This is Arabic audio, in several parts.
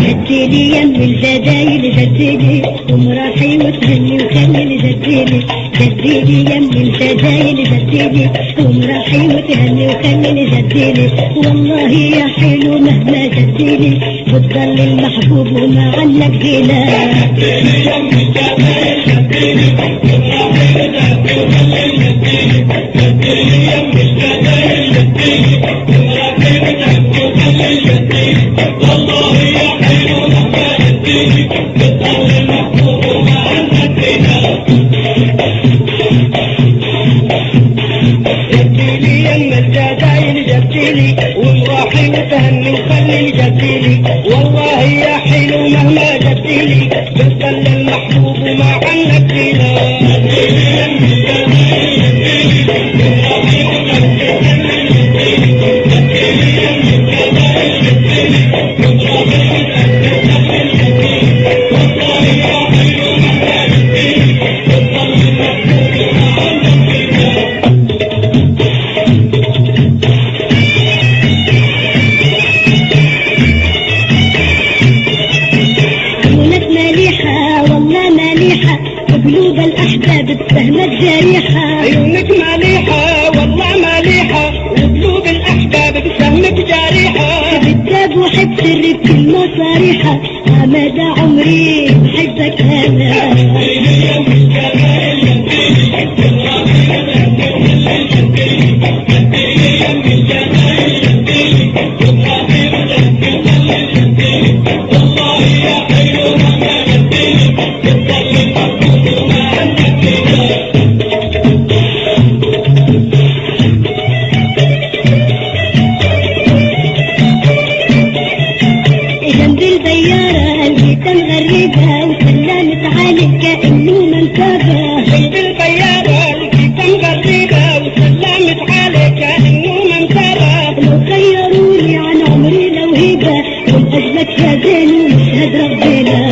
جديلي يم الجدايل جديلي ومراحي وتهني وخلي جديلي جديلي يم الجدايل جديلي ومراحي وتهني وخلي جديلي والله يا حلو مهما جديلي بتضل المحبوب وما عنك غنى جديلي يم الجدايل جديلي ومراحي وتهني وخلي جديلي يم الجدايل جديلي ومراحي وتهني وخلي جديلي والله يا حلو مهما جديلي بتضل المحبوب وما عنك غنى جديلي يم الجدايل جديلي ومراحي وتهني وخلي جديلي والله يا حلو مهما جديلي بتضل المحبوب وما عنك غنى جديلي يم الجدايل جديلي ومراحي وتهني وخلي جديلي جديلي يم الجدايل جديلي ومراحي وتهني وخلي جديلي والله يا حلو مهما جديلي بتضل المحبوب وما عنك غنى عيونك مليحة والله مليحة وقلوب الأحباب بفهمك جريحة عيونك مليحة والله مليحة وقلوب الأحباب بفهمك جريحة بالداب وحب سري بكلمة صريحة مدى عمري بحبك أنا جنب البيارة لقيتها مغربة وسلمت عليك كأنه منتبه جنب البيارة لقيتها مغربة وسلمت عليك كأنه منتبه لو خيروني عن عمري لو هبة من أجلك يا زين ومشهد ربنا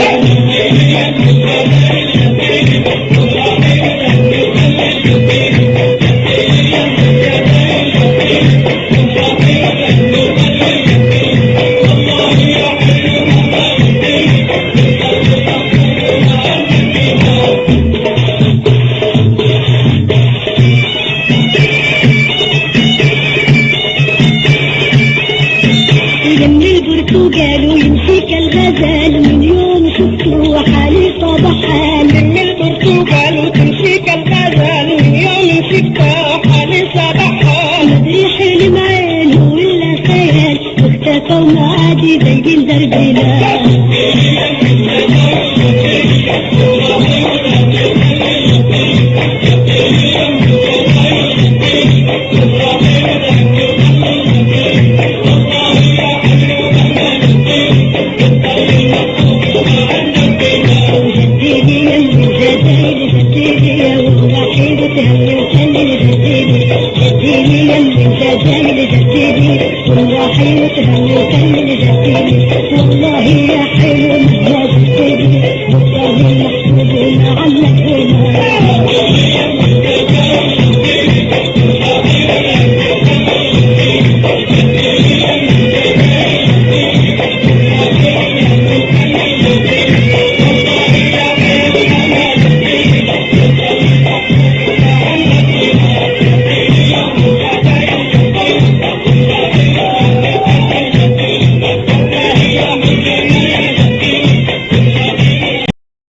يم البرتقال ويمشيك الغزال من يوم شفته حالي صباحان يم البرتقال وتمشيك الغزال من يوم شفته حالي صباحان مدري حلم عينه ولا خيال واختفى وما عادي زي دربنا وتهني وخلي جديدي جديدي يم الجدايل جديدي ومراحي وتهني وخلي جديدي والله يا حلو مهما جديدي بتضل المحبوب وما عنك